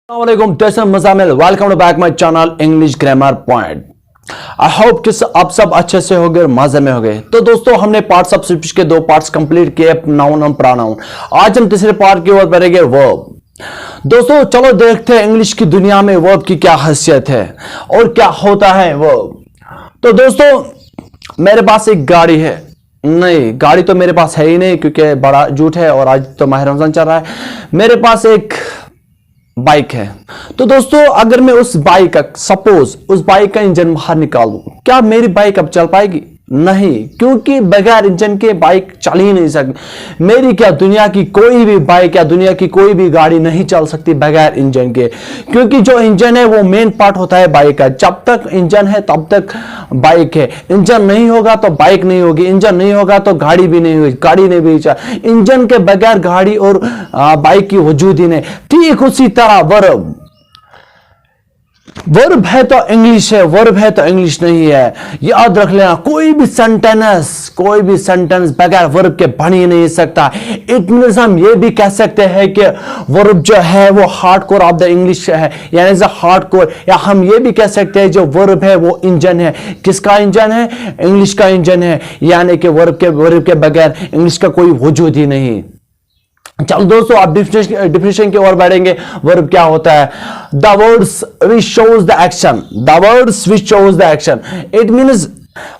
Assalamualaikum, this is Muzammil. Welcome to back my channel English Grammar Point. I hope कि आप सब अच्छे से हो गए, मजे में हो गए। तो दोस्तों, हमने पार्ट्स ऑफ स्पीच के 2 पार्ट्स कंप्लीट किए, नाउन और प्रोनाउन। आज हम तीसरे पार्ट की ओर बढ़ेंगे, वर्ब। दोस्तों चलो देखते हैं इंग्लिश की दुनिया में वर्ब की क्या हैसियत है और क्या होता है वर्ब। तो दोस्तों, मेरे पास एक गाड़ी है, नहीं गाड़ी तो मेरे पास है ही नहीं क्योंकि बड़ा झूठ है और आज तो माह रमजान चल रहा है। मेरे पास एक बाइक है। तो दोस्तों, अगर मैं उस बाइक का सपोज उस बाइक का इंजन बाहर निकाल दूं, क्या मेरी बाइक अब चल पाएगी? नहीं, क्योंकि बगैर इंजन के बाइक चल ही नहीं सकती। मेरी क्या, दुनिया की कोई भी बाइक या दुनिया की कोई भी गाड़ी नहीं चल सकती बगैर इंजन के, क्योंकि जो इंजन है वो मेन पार्ट होता है बाइक का। जब तक इंजन है तब तक बाइक है, इंजन नहीं होगा तो बाइक नहीं होगी, इंजन नहीं होगा तो गाड़ी भी नहीं होगी, गाड़ी नहीं भी चल। इंजन के बगैर गाड़ी और बाइक की वजूद ही नहीं। ठीक उसी तरह वर्ब, वर्ब है तो इंग्लिश है, वर्ब है तो इंग्लिश नहीं है। याद रख लेना, कोई भी सेंटेंस बगैर वर्ब के बन ही नहीं सकता। इट मींस हम ये भी कह सकते हैं कि वर्ब जो है वो hard core of the English है, यानी हार्ड कोर। या हम ये भी कह सकते हैं जो वर्ब है वो इंजन है। किसका इंजन है? इंग्लिश का इंजन है, यानी कि वर्ब के बगैर इंग्लिश का कोई वजूद ही नहीं। चलो दोस्तों, आप डिफिनेशन की ओर बढ़ेंगे। वर्ब क्या होता है? The words which shows the action, the words which shows the action. It means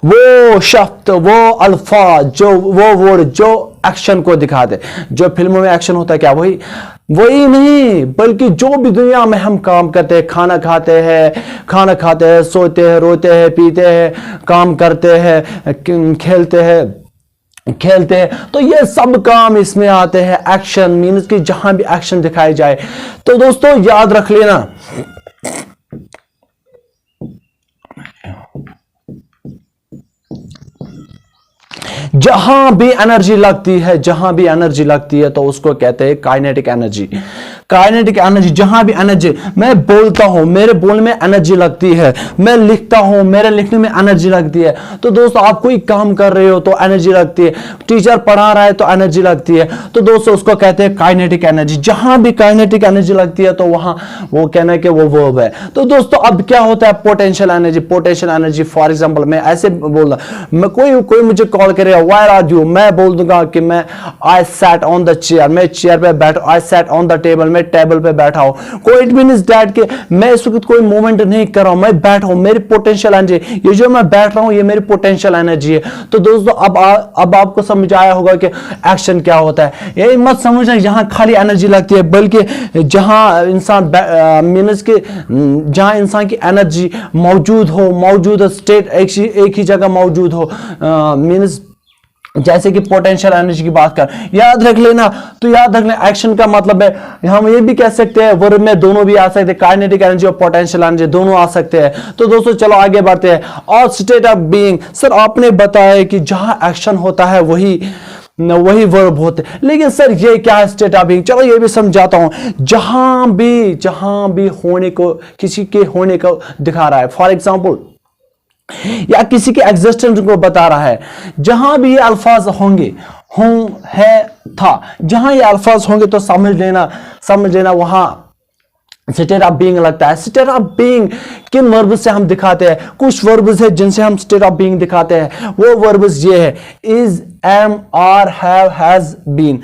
वो शब्द, वो अल्फाज, जो वो वर्ड जो एक्शन को दिखाते। जो फिल्मों में एक्शन होता है, क्या वही नहीं, बल्कि जो भी दुनिया में हम काम करते हैं, खाना खाते हैं, सोते हैं, रोते हैं, पीते हैं, काम करते हैं, खेलते हैं, तो ये सब काम इसमें आते हैं। एक्शन मीन्स कि जहां भी एक्शन दिखाई जाए। तो दोस्तों याद रख लेना, जहां भी एनर्जी लगती है तो उसको कहते हैं काइनेटिक एनर्जी। काइनेटिक एनर्जी, जहां भी एनर्जी, मैं बोलता हूं, मेरे बोलने में एनर्जी लगती है, मैं लिखता हूं, मेरे लिखने में एनर्जी लगती है। तो दोस्तों, आप कोई काम कर रहे हो तो एनर्जी लगती है, टीचर पढ़ा रहा है तो एनर्जी लगती है। तो दोस्तों उसको कहते हैं काइनेटिक एनर्जी। जहां भी काइनेटिक एनर्जी लगती है तो वहां वो कहना कि वो वर्ब है। तो दोस्तों अब क्या होता है? Potential energy. फॉर एग्जांपल मैं ऐसे बोल रहा, मैं कोई मुझे कॉल करेगा, वेयर आर यू, मैं बोल दूंगा कि मैं I sat on the chair, मैं चेयर पे बैठा, I sat on the table, मैं टेबल पे बैठा हूं। कोई इट मींस दैट कि मैं इस वक्त कोई मूवमेंट नहीं कर रहा हूं, मैं बैठा हूं, मेरी पोटेंशियल एनर्जी, ये जो मैं बैठ रहा हूं ये मेरी पोटेंशियल एनर्जी है। तो दोस्तों अब आपको समझ आया होगा कि एक्शन क्या होता है। ये मत समझना जहां खाली एनर्जी लगती है, बल्कि जहां इंसान मींस के जहां इंसान की एनर्जी मौजूद स्टेट एक ही जगह मौजूद हो, मींस जैसे कि पोटेंशियल एनर्जी की बात कर, याद रख लेना। तो याद रखना, एक्शन का मतलब है, हम ये भी कह सकते हैं वर्ब में दोनों भी आ सकते हैं, काइनेटिक एनर्जी और पोटेंशियल एनर्जी दोनों आ सकते हैं। तो दोस्तों चलो आगे बढ़ते हैं। और स्टेट ऑफ बीइंग, सर आपने बताया कि जहां एक्शन होता है वही वर्ब होते, लेकिन सर ये क्या है स्टेट ऑफ बीइंग? चलो ये भी समझाता हूं। जहां भी होने को, किसी के होने को दिखा रहा है, फॉर एग्जाम्पल या किसी के एग्जिस्टेंस को बता रहा है। जहां भी ये अल्फाज होंगे, है, था, जहां ये अल्फाज होंगे तो समझ लेना वहां स्टेट ऑफ बीइंग लगता है। स्टेट ऑफ बीइंग किन वर्ब से हम दिखाते हैं? कुछ वर्ब्स है जिनसे हम स्टेट ऑफ बीइंग दिखाते हैं। वो वर्ब्स ये है, is, am, are, have, has, been.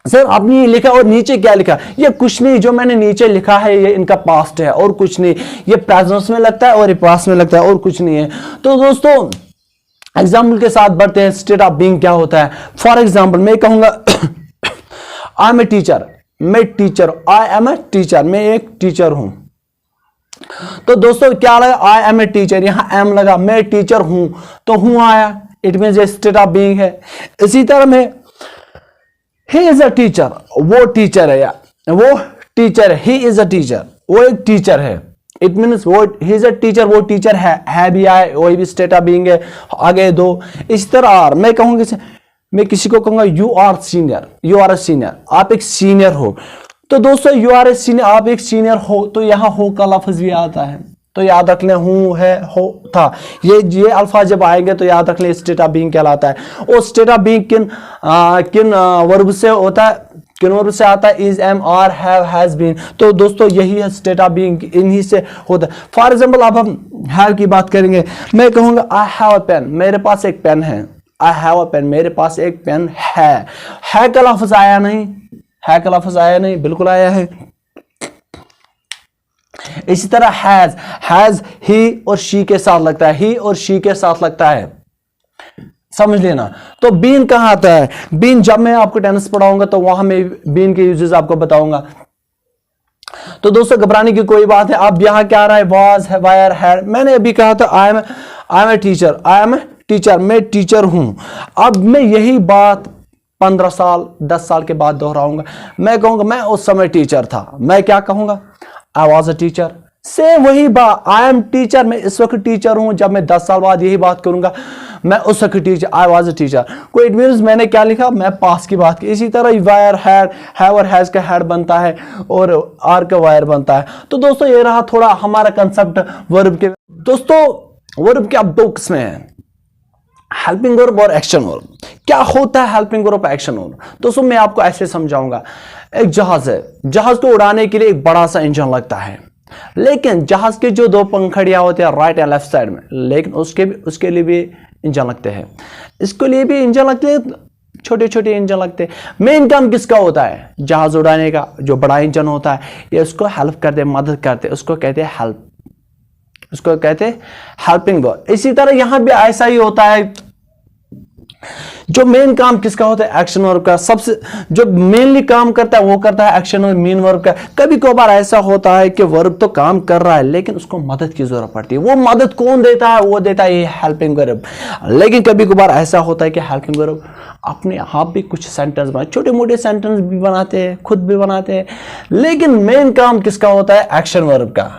Sir आपने ये लिखा और नीचे क्या लिखा? ये कुछ नहीं, जो मैंने नीचे लिखा है ये इनका पास्ट है और कुछ नहीं। ये प्रेजेंट में लगता है और ये पास्ट में लगता है और कुछ नहीं है। तो दोस्तों एग्जाम्पल के साथ बढ़ते हैं। स्टेट ऑफ बीइंग क्या होता है? फॉर एग्जाम्पल मैं कहूंगा I am a teacher, I am a teacher, मैं एक टीचर हूं। तो दोस्तों क्या लगा? आई एम ए टीचर, यहां एम लगा, मैं टीचर हूं तो हूं आया, इट मींस ये स्टेट ऑफ बीइंग है। इसी तरह में he is a teacher, वो टीचर है, या वो टीचर है, he is a teacher, वो एक टीचर है। इट मीन्स वो he is a teacher, वो टीचर है भी आए, वही भी स्टेट ऑफ बीइंग है। आगे दो इस तरह आर, मैं किसी को कहूंगा यू आर अ सीनियर, आप एक सीनियर हो। तो दोस्तों यू आर ए सीनियर, आप एक सीनियर हो, तो यहां हो का लफ्ज भी आता है। तो याद रख लें, हूं, है, हो, था, ये अल्फाज जब आएंगे तो याद रख लें स्टेट ऑफ बीइंग कहलाता है। और स्टेट ऑफ बीइंग किन वर्ब से होता है? किन वर्ब से आता है? Is, am, are, have, has been. तो दोस्तों यही है स्टेट ऑफ बीइंग, इन्हीं से होता है। फॉर एग्जाम्पल अब हम हैव की बात करेंगे। मैं कहूंगा आई हैव अ पेन, मेरे पास एक पेन है। आई हैव अ पेन, मेरे पास एक पेन है। का लफ्ज आया नहीं? है का लफ्ज आया नहीं? बिल्कुल आया है। इसी तरह हैज ही और शी के साथ लगता है, ही और शी के साथ लगता है, समझ लेना। तो बीन कहां आता है? बीन जब मैं आपको टेंस पढ़ाऊंगा तो वहां मैं बीन के यूजेस आपको बताऊंगा। तो दोस्तों घबराने की कोई बात है। अब यहां क्या आ रहा है? Was, were, had. मैंने अभी कहा था I am a teacher, I am a teacher, मैं टीचर हूं। अब मैं यही बात 15 साल 10 साल के बाद दोहराऊंगा। मैं कहूंगा मैं उस समय टीचर था। मैं क्या कहूंगा? I was a teacher. से वही बात, आई एम टीचर, मैं इस वक्त टीचर हूं। जब मैं 10 साल बाद यही बात करूंगा, मैं उस वक्त teacher, I was a teacher. कोई इट मीन्स मैंने क्या लिखा? मैं पास की बात की। इसी तरह वायर, हैड, हैव और हैज का हैड बनता है और आर का वायर बनता है। तो दोस्तों ये रहा थोड़ा हमारा कंसेप्ट वर्ब के। दोस्तों वर्ब के अब 2 किस्में हैं, हेल्पिंग वर्ब और एक्शन वर्ब। क्या होता है हेल्पिंग वर्ब, एक्शन वर्ब? दोस्तों मैं आपको ऐसे समझाऊंगा। एक जहाज है, जहाज को उड़ाने के लिए एक बड़ा सा इंजन लगता है, लेकिन जहाज के जो 2 पंखड़ियां होते हैं राइट एंड लेफ्ट साइड में, लेकिन उसके लिए भी इंजन लगते हैं, इसके लिए भी इंजन लगते हैं, छोटे छोटे इंजन लगते हैं। मेन काम किसका होता है? जहाज उड़ाने का। जो बड़ा इंजन होता है ये उसको हेल्प करते, मदद करते, उसको कहते हैं हेल्प, उसको कहते हैं हेल्पिंग वर्ब। इसी तरह यहां भी ऐसा ही होता है। जो मेन काम किसका होता है? एक्शन वर्ब का। सबसे जो मेनली काम करता है वो करता है एक्शन और मेन वर्ब का। कभी कभार ऐसा होता है कि वर्ब तो काम कर रहा है लेकिन उसको मदद की जरूरत पड़ती है। वो मदद कौन देता है? वो देता है ये हेल्पिंग वर्ब। लेकिन कभी कभार ऐसा होता है कि हेल्पिंग वर्ब अपने आप भी कुछ सेंटेंस बनाते, छोटे मोटे सेंटेंस भी बनाते हैं, खुद भी बनाते हैं, लेकिन मेन काम किसका होता है? एक्शन वर्ब का।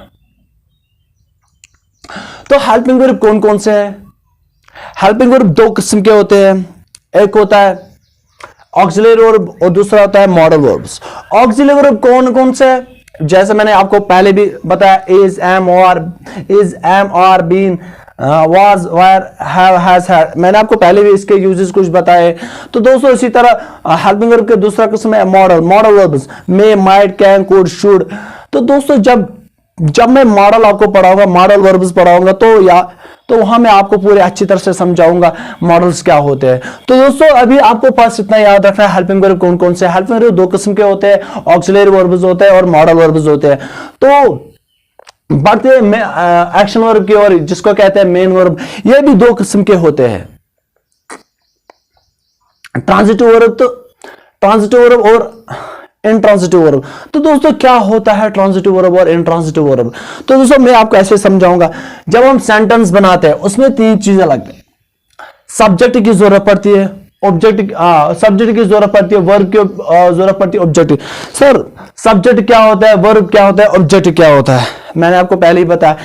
तो हेल्पिंग वर्ब कौन कौन से हैं? हेल्पिंग वर्ब 2 किस्म के होते हैं। एक होता है ऑक्सिलरी वर्ब और दूसरा होता है मॉडल वर्ब्स। ऑक्सिलरी वर्ब कौन कौन से है? जैसे मैंने आपको पहले भी बताया, is, am, are, been, was, were, have, has, had. मैंने आपको पहले भी इसके यूजेस कुछ बताए। तो दोस्तों इसी तरह हेल्पिंग वर्ब के दूसरा किस्म है modal verbs, may, might, can, could, should. तो दोस्तों जब मैं मॉडल आपको पढ़ाऊंगा, मॉडल वर्ब्स पढ़ाऊंगा, तो वहां मैं आपको पूरे अच्छी तरह से समझाऊंगा मॉडल्स क्या होते हैं। तो दोस्तों अभी आपको पास इतना याद रखना है हेल्पिंग वर्ब कौन कौन से। हेल्पिंग वर्ब 2 किस्म के होते हैं, ऑक्सिलरी वर्ब्स होते हैं और मॉडल वर्ब्स होते हैं। तो बढ़ते एक्शन वर्ब की ओर, जिसको कहते हैं मेन वर्ब, ये भी 2 किस्म के होते हैं, ट्रांजिटिव वर्ब और इंट्रांजिटिव वर्ब। तो दोस्तों क्या होता है ट्रांजिटिव वर्ब और इंट्रांजिटिव वर्ब? तो दोस्तों मैं आपको ऐसे समझाऊंगा। जब हम सेंटेंस बनाते हैं उसमें 3 चीजें लगती हैं। सब्जेक्ट की जरूरत पड़ती है, सब्जेक्ट की जरूरत पड़ती है, वर्ब की जरूरत पड़ती है, ऑब्जेक्ट। सर सब्जेक्ट क्या होता है, वर्ब क्या होता है, ऑब्जेक्ट क्या होता है? मैंने आपको पहले ही बताया।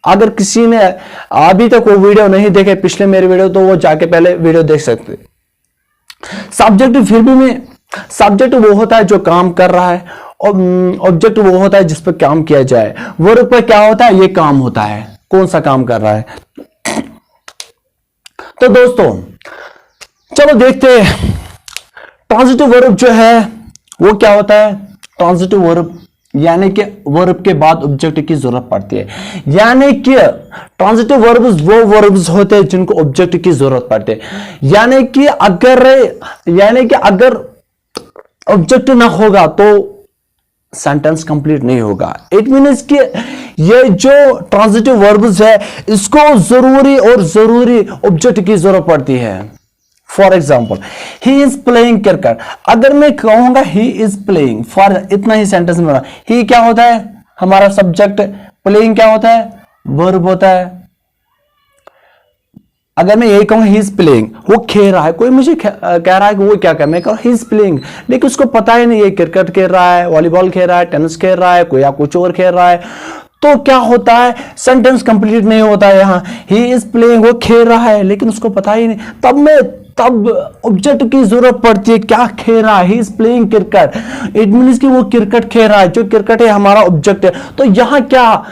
अगर किसी ने अभी तक वो वीडियो नहीं देखे, पिछले मेरे वीडियो, तो वो जाके पहले वीडियो देख सकते। सब्जेक्ट फिर भी में सब्जेक्ट वो होता है जो काम कर रहा है, और ऑब्जेक्ट वो होता है जिस पर काम किया जाए। वर्ब पर क्या होता है? ये काम होता है, कौन सा काम कर रहा है। तो दोस्तों चलो देखते हैं ट्रांजिटिव वर्ब जो है वो क्या होता है। ट्रांजिटिव वर्ब यानी कि वर्ब के बाद ऑब्जेक्ट की जरूरत पड़ती है, यानी कि ट्रांजिटिव वर्ब्स वो वर्ब्स होते हैं जिनको ऑब्जेक्ट की जरूरत पड़ती है। यानी कि अगर ऑब्जेक्ट ना होगा तो सेंटेंस कंप्लीट नहीं होगा। इट मीन्स कि ये जो ट्रांजिटिव वर्ब्स है इसको जरूरी ऑब्जेक्ट की जरूरत पड़ती है। For example he is playing cricket, अगर मैं कहूंगा ही इज प्लेइंग, फॉर इतना ही सेंटेंस में बना, ही क्या होता है? हमारा सब्जेक्ट। प्लेइंग क्या होता है? वर्ब होता है। अगर मैं यही कहूंगा ही इज प्लेइंग, वो खेल रहा है, कोई मुझे कह रहा है कि वो क्या कर, मैं कहूँ ही इज प्लेइंग, लेकिन उसको पता ही नहीं ये क्रिकेट खेल रहा है, वॉलीबॉल खेल रहा है, टेनिस खेल रहा है, कोई या कुछ और खेल रहा है। तो क्या होता है? सेंटेंस कंप्लीट नहीं होता है। यहां ही इज प्लेइंग, वो खेल रहा है लेकिन उसको पता ही नहीं। तब ऑब्जेक्ट की जरूरत पड़ती है। क्या खेल रहा है? He is playing cricket. It means कि वो क्रिकेट खेल रहा है, जो क्रिकेट है हमारा ऑब्जेक्ट है। तो यहां क्या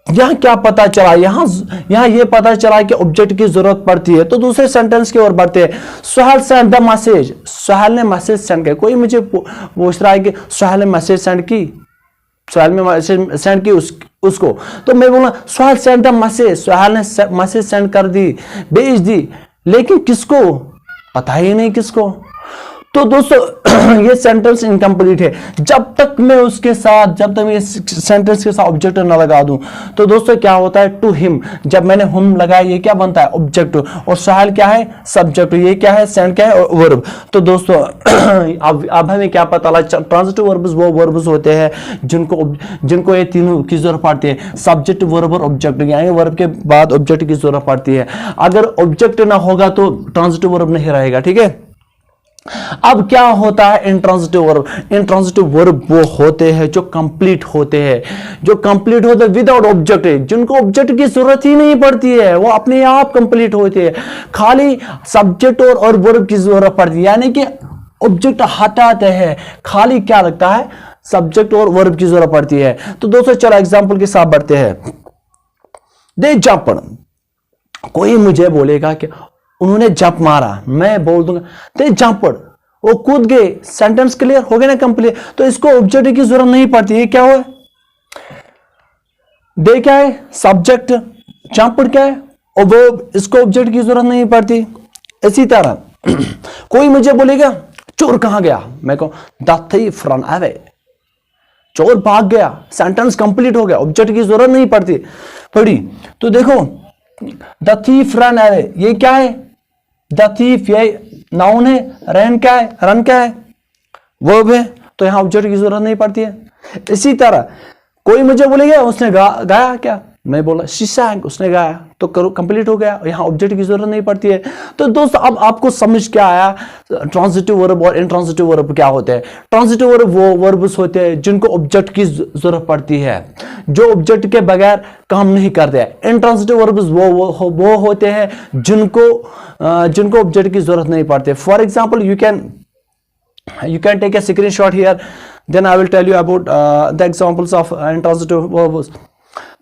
यहां क्या पता चला, यहां ये पता चला कि ऑब्जेक्ट की जरूरत पड़ती है। तो दूसरे सेंटेंस की ओर बढ़ते हैं। Suhel send the message, Suhel ने मैसेज सेंड किया। कोई मुझे पूछ रहा है कि सुहेल ने मैसेज सेंड की, सुहेल ने मैसेज सेंड की उसको, तो मैं बोला Suhel send the message, Suhel ने मैसेज सेंड कर दी, भेज दी, लेकिन किसको, पता ही नहीं किसको। तो दोस्तों ये सेंटेंस इनकम्प्लीट है जब तक मैं उसके साथ, जब तक मैं इस सेंटेंस के साथ ऑब्जेक्ट ना लगा दूं। तो दोस्तों क्या होता है, टू हिम, जब मैंने हिम लगाया ये क्या बनता है, ऑब्जेक्ट, और सुहेल क्या है, सब्जेक्ट, ये क्या है, सेंड क्या है, वर्ब। तो दोस्तों अब हमें क्या पता लगा, ट्रांजिटिव वर्ब्स वो वर्ब्स होते हैं जिनको ये तीनों की जरूरत पड़ती है, सब्जेक्ट, वर्ब और ऑब्जेक्ट, यानी वर्ब के बाद ऑब्जेक्ट की जरूरत पड़ती है। अगर ऑब्जेक्ट ना होगा तो ट्रांजिटिव वर्ब नहीं रहेगा, ठीक है। अब क्या होता है इंट्रांजिटिव वर्ब, इंट्रांजिटिव वर्ब वो होते हैं जो कंप्लीट होते हैं, जो कंप्लीट होते हैं विदाउट ऑब्जेक्ट, जिनको ऑब्जेक्ट की जरूरत ही नहीं पड़ती है, वो अपने आप कंप्लीट होते हैं, खाली सब्जेक्ट और वर्ब की जरूरत पड़ती है, यानी कि ऑब्जेक्ट हटाते हैं, खाली क्या लगता है, सब्जेक्ट और वर्ब की जरूरत पड़ती है। तो दोस्तों चलो एग्जांपल के साथ बढ़ते हैं। दे जंप्ड, कोई मुझे बोलेगा कि उन्होंने जंप मारा, मैं बोल दूंगा दे जंप्ड, वो कूद गए, सेंटेंस क्लियर हो गया ना, कंप्लीट। तो इसको ऑब्जेक्ट की जरूरत नहीं पड़ती, ये क्या हुआ, दे क्या है, सब्जेक्ट, जंप्ड क्या है, और वो, इसको ऑब्जेक्ट की जरूरत नहीं पड़ती। इसी तरह कोई मुझे बोलेगा चोर कहां गया, मैं कहूं द थीफ रन अवे, चोर भाग गया, सेंटेंस कंप्लीट हो गया, ऑब्जेक्ट की जरूरत नहीं पड़ती पड़ी। तो देखो द थीफ रन अवे, ये क्या है, द थीफ ये नाउन है, रन क्या है, रन क्या है, वर्ब है, तो यहां ऑब्जेक्ट की जरूरत नहीं पड़ती है। इसी तरह कोई मुझे बोलेगा उसने गाया क्या, मैं बोला शी sang, उसने गाया, तो कंप्लीट हो गया, यहां ऑब्जेक्ट की जरूरत नहीं पड़ती है। तो दोस्तों अब आपको समझ क्या आया, ट्रांजिटिव वर्ब और इंट्रांजिटिव वर्ब क्या होते हैं। ट्रांजिटिव वर्ब वो वर्ब्स होते हैं जिनको ऑब्जेक्ट की जरूरत पड़ती है, जो ऑब्जेक्ट के बगैर काम नहीं करते। इंट्रांजिटिव वर्ब्स वो होते हैं जिनको ऑब्जेक्ट की जरूरत नहीं पड़ती। For example you can take a screenshot here, then I will tell you about the examples of intransitive verbs.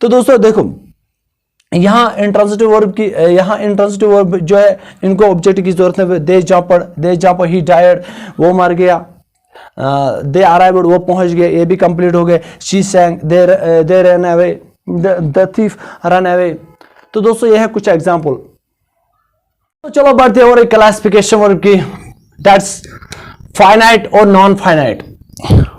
तो दोस्तों देखो यहां इंट्रांजिटिव वर्ब जो है इनको ऑब्जेक्ट की जरूरत है। दे जंप्ड, ही डायड, वो मर गया, दे अराइव्ड, वो पहुंच गए, ये भी कंप्लीट हो गए। She sang, they run away, the thief run away. तो दोस्तों ये है कुछ एग्जांपल। तो चलो बढ़ते और एक क्लासिफिकेशन वर्ब की, दैट्स फाइनाइट और नॉन फाइनाइट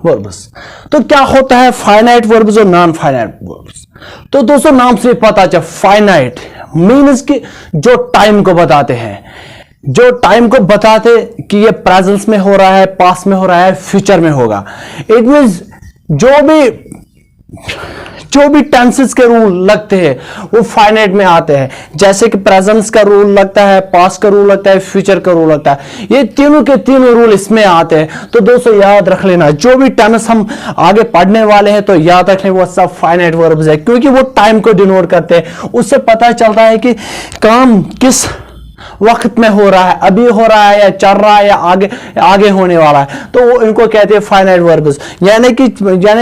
वर्ब्स। तो क्या होता है फाइनाइट वर्ब्स और नॉन फाइनाइट वर्ब्स। तो दोस्तों नाम से पता चला, फाइनाइट मीन्स कि जो टाइम को बताते हैं, जो टाइम को बताते कि ये प्रेजेंस में हो रहा है, पास्ट में हो रहा है, फ्यूचर में होगा। इट मींस जो भी टेंसेस के रूल लगते हैं वो फाइनाइट में आते हैं, जैसे कि प्रेजेंस का रूल लगता है, पास्ट का रूल लगता है, फ्यूचर का रूल लगता है, ये तीनों के तीनों रूल इसमें आते हैं। तो दोस्तों याद रख लेना, जो भी टेंस हम आगे पढ़ने वाले हैं तो याद रख लें वो सब फाइनाइट वर्ब्स है, क्योंकि वो टाइम को डिनोट करते हैं। उससे पता चलता है कि काम किस वक्त में हो रहा है, अभी हो रहा है या चल रहा है या आगे होने वाला है, तो वो इनको कहते हैं फाइनाइट वर्ब्स। यानी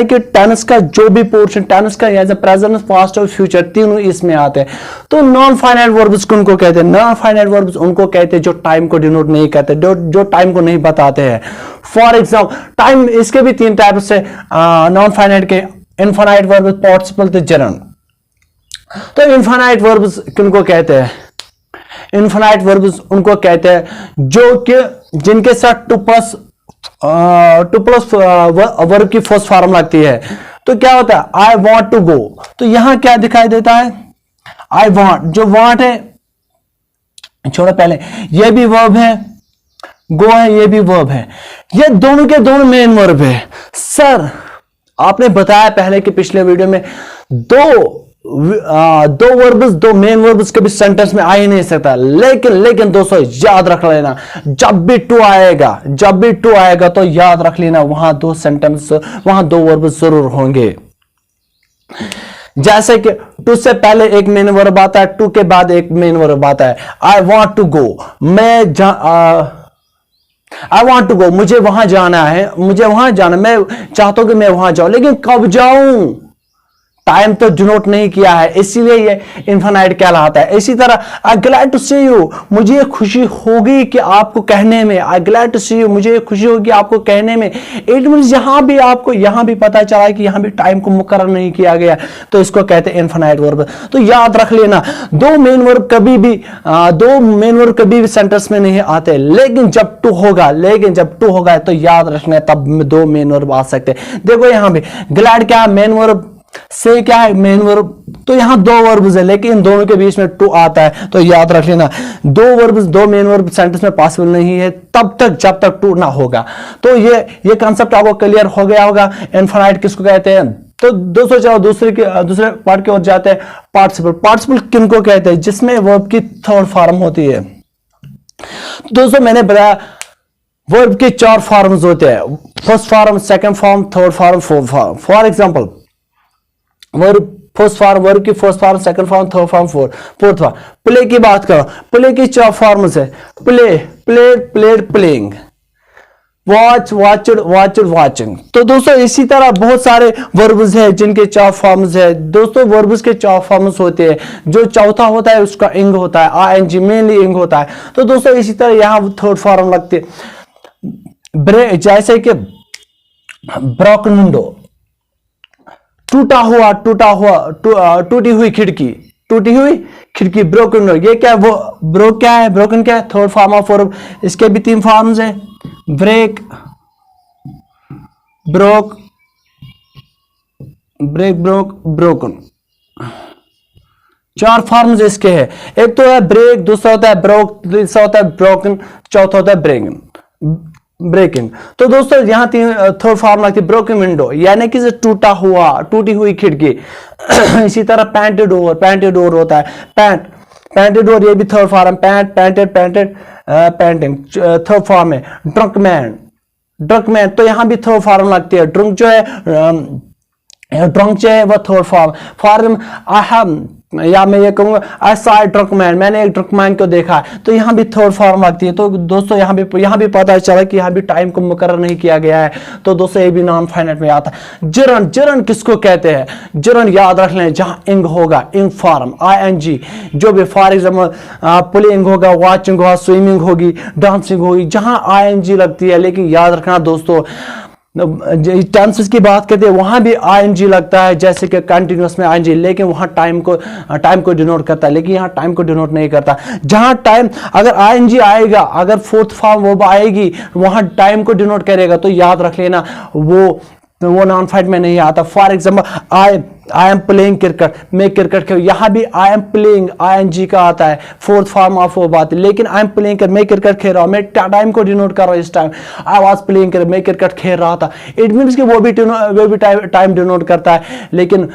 कि टेंस का जो भी पोर्शन, टेंस का या प्रेजेंट, पास्ट और फ्यूचर तीनों इसमें आते हैं। तो नॉन फाइनाइट वर्ब्स उनको कहते हैं, नॉन फाइनाइट वर्ब्स उनको कहते हैं जो टाइम को डिनोट नहीं करते, जो टाइम को नहीं बताते हैं। फॉर एग्जाम्पल टाइम, इसके भी तीन टाइप्स है नॉन फाइनाइट के, इनफाइनाइट वर्ब्स, पार्टिसिपल, जेरंड। तो इनफाइनाइट वर्ब्स किनको कहते हैं, इनफाइनाइट वर्ब्स उनको कहते हैं जो कि जिनके साथ टू प्लस वर्ब की फर्स्ट फॉर्म लगती है। तो क्या होता है, आई वॉन्ट टू गो, तो यहां क्या दिखाई देता है, आई वॉन्ट, जो वॉन्ट है छोड़ो, पहले ये भी वर्ब है, गो है, ये भी वर्ब है, ये दोनों के दोनों मेन वर्ब है। सर आपने बताया पहले कि पिछले वीडियो में दो वर्ब्स, दो मेन वर्ब्स कभी सेंटेंस में आ ही नहीं सकता, लेकिन दोस्तों याद रख लेना, जब भी टू आएगा तो याद रख लेना वहां दो वर्ब्स जरूर होंगे। जैसे कि टू से पहले एक मेन वर्ब आता है, टू के बाद एक मेन वर्ब आता है। I want to go, I want to go, मुझे वहां जाना है, मैं चाहता हूं कि मैं वहां जाऊं, लेकिन कब जाऊं, टाइम तो डिनोट नहीं किया है, इसीलिए ये इनफाइनाइट कहलाता है। इसी तरह आई ग्लैड टू सी यू, मुझे खुशी होगी कि आपको कहने में, आई ग्लैड टू सी यू, मुझे खुशी होगी आपको कहने में। इट मींस यहां भी आपको यहां भी पता चला कि यहां भी टाइम को मुकर्रर नहीं किया गया, तो इसको कहते हैं इनफाइनाइट वर्ब। तो याद रख लेना, दो मेन वर्ब कभी भी सेंटेंस में नहीं आते, लेकिन जब टू होगा तो याद रखना तब दो मेन वर्ब आ सकते हैं। देखो यहां भी ग्लैड क्या है मेन वर्ब, से क्या है मेन वर्ब, तो यहां दो वर्ब्स है लेकिन इन दोनों के बीच में टू आता है, तो याद रख लेना दो मेन वर्ब सेंटेंस में पॉसिबल नहीं है तब तक जब तक टू ना होगा। तो ये कांसेप्ट आपको क्लियर हो गया होगा। इनफाइनाइट किसको कहते हैं? तो दोस्तों चलो दूसरे पार्ट की ओर जाते हैं। पार्टिसिपल किनको कहते हैं? जिसमें वर्ब की थर्ड फॉर्म होती है। दोस्तों मैंने बताया वर्ब के चार फॉर्म्स होते हैं, first form, second form, third form, fourth form. For example verb की first form, second form, third form, fourth form. Play की बात करो, प्ले की चार फॉर्म्स है, play, played, played, playing, watch, watched, watched, watching. तो दोस्तों इसी तरह बहुत सारे वर्ब्स हैं जिनके चार फॉर्म्स है। दोस्तों वर्ब्स के चार फॉर्म्स होते हैं, जो चौथा होता है उसका इंग होता है, आईएनजी मेनली इंग होता है। तो दोस्तों इसी तरह यहां थर्ड फॉर्म लगती है, जैसे कि ब्रोकन विंडो, टूटी हुई खिड़की, ब्रोकन। ये क्या वो क्या है? ब्रोकन क्या है? Third form of verb. इसके भी तीन फॉर्म्स है, ब्रेक, ब्रोक, ब्रोकन। चार फॉर्म्स इसके हैं। एक तो है ब्रेक, दूसरा होता है ब्रोक, तीसरा होता है ब्रोकन, चौथा होता है ब्रेकिंग। तो दोस्तों यहां थर्ड फॉर्म लगती है ब्रोकन विंडो, यानी कि टूटी हुई खिड़की। इसी तरह पैंटेड डोर होता है, पैंटेड डोर, ये भी third form, painting third form है। ड्रंकमैन, तो यहां भी थर्ड फॉर्म लगती है। ड्रंक जो है वो थर्ड फॉर्म। या मैं ये कहूंगा आई सॉ अ ड्रंकमैन, मैंने एक ड्रंकमैन को देखा, तो यहां भी थर्ड फॉर्म लगती है। तो दोस्तों यहां भी पता चला कि यहां भी टाइम को मुकर्रर नहीं किया गया है, तो दोस्तों ये भी नॉन फाइनाइट में आता है। जरन किसको कहते हैं? जरन याद रख लें, जहां इंग होगा, इंग फॉर्म, आईएनजी, जो भी फॉर एग्जाम्पल प्लेइंग होगा, वॉचिंग होगा, स्विमिंग होगी, डांसिंग होगी, जहां आईएनजी लगती है। लेकिन याद रखना दोस्तों टेंसेस की बात करते हैं वहां भी आईएनजी लगता है, जैसे कि कंटिन्यूअस में आईएनजी, लेकिन वहां टाइम को डिनोट करता है, लेकिन यहां टाइम को डिनोट नहीं करता। जहां टाइम अगर आईएनजी आएगा, अगर फोर्थ फॉर्म वर्ब आएगी, वहां टाइम को डिनोट करेगा, तो याद रख लेना वो नॉन फाइट में नहीं आता। For example I am playing cricket, मैं क्रिकेट खेल, यहां भी आई एम प्लेइंग आईएनजी का आता है, फोर्थ फॉर्म ऑफ वो बात। लेकिन आई एम प्लेइंग, मैं क्रिकेट खेल रहा हूं, मैं टाइम को डिनोट कर रहा हूं। इस टाइम आई वाज प्लेइंग, मैं क्रिकेट खेल रहा था। इट मीन्स कि वो भी टाइम डिनोट करता है, लेकिन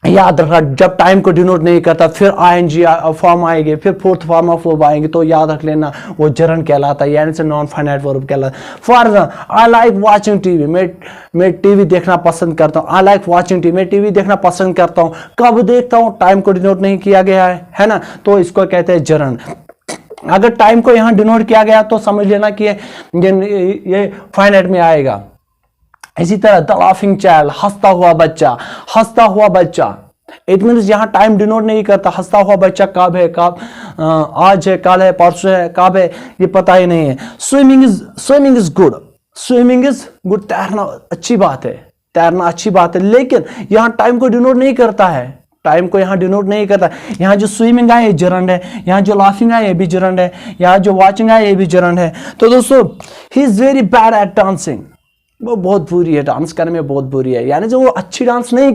याद रखना जब टाइम को डिनोट नहीं करता फिर आईएनजी फॉर्म आएगी, फिर फोर्थ फॉर्म ऑफ वर्ब आएंगे, तो याद रख लेना वो जरन कहलाता है, यानी से नॉन फाइनाइट वर्ब कहलाता है। For example I like watching TV, मैं टीवी देखना पसंद करता हूँ। आई लाइक वाचिंग टीवी, मैं टीवी देखना पसंद करता हूँ। कब देखता हूँ? टाइम को डिनोट नहीं किया गया है ना, तो इसको कहते हैं जरन। अगर टाइम को यहां डिनोट किया गया तो समझ लेना कि ये फाइनाइट में आएगा। इसी तरह द लाफिंग चाइल्ड, हंसता हुआ बच्चा, इट मीन्स यहां टाइम डिनोट नहीं करता। हंसता हुआ बच्चा कब है, आज है, कल है, परसों है, कब है, ये पता ही नहीं है। स्विमिंग इज गुड, तैरना अच्छी बात है, लेकिन यहां टाइम को डिनोट नहीं करता है। यहाँ जो स्विमिंग आए ये जरंड है, यहाँ जो लाफिंग आए ये भी जरंड है, यहाँ जो वॉचिंग आए ये भी जरंड है। तो दोस्तों he is very bad at dancing, वो बहुत बुरी है, डांस करने में बहुत बुरी है, यानी जो वो अच्छी डांस नहीं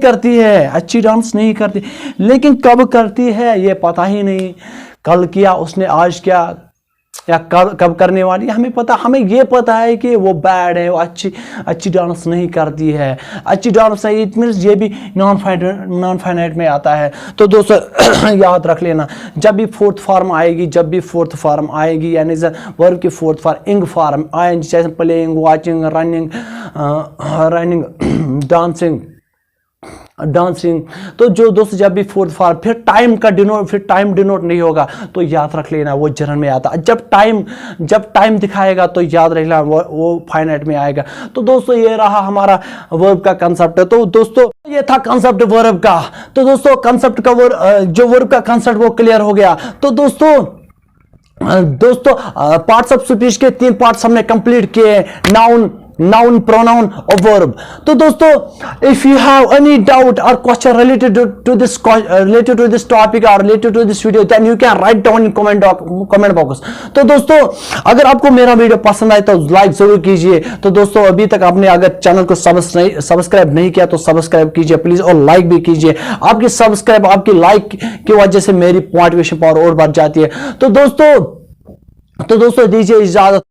करती, लेकिन कब करती है ये पता ही नहीं। कल किया उसने, आज किया, या कब करने वाली हमें ये पता है कि वो बैड है, वो अच्छी डांस नहीं करती है, अच्छी डांस है, इट मींस ये भी नॉन फाइनाइट में आता है। तो दोस्तों याद रख लेना जब भी फोर्थ फॉर्म आएगी, यानी वर्ब की फोर्थ फॉर्म इंग फॉर्म आएंगे, जैसे प्लेइंग, वॉचिंग, रनिंग, डांसिंग, तो जो दोस्त जब भी फोर्थ फॉर्म फिर टाइम डिनोट नहीं होगा, तो याद रख लेना वो जरन में आता। जब टाइम दिखाएगा तो याद रख लेना वो फाइनाइट में आएगा। तो दोस्तों ये रहा हमारा वर्ब का कंसेप्ट है। तो दोस्तों ये था कंसेप्ट वर्ब का। तो दोस्तों कंसेप्ट का जो वर्ब का कंसेप्ट वो क्लियर हो गया। तो दोस्तों पार्ट्स ऑफ स्पीच के 3 पार्ट्स हमने कंप्लीट किए, नाउन, प्रोनाउन और वर्ब। तो दोस्तों if you have any doubt और question related to this topic और related to this video, then you can write down in comment box. तो दोस्तों अगर आपको मेरा वीडियो पसंद आए तो लाइक जरूर कीजिए। तो दोस्तों अभी तक आपने अगर चैनल को सब्सक्राइब नहीं किया तो सब्सक्राइब कीजिए प्लीज, और लाइक भी कीजिए। आपकी सब्सक्राइब, आपकी लाइक की वजह से मेरी मोटिवेशन पावर और बढ़ जाती है। तो दोस्तों दीजिए इजाजत।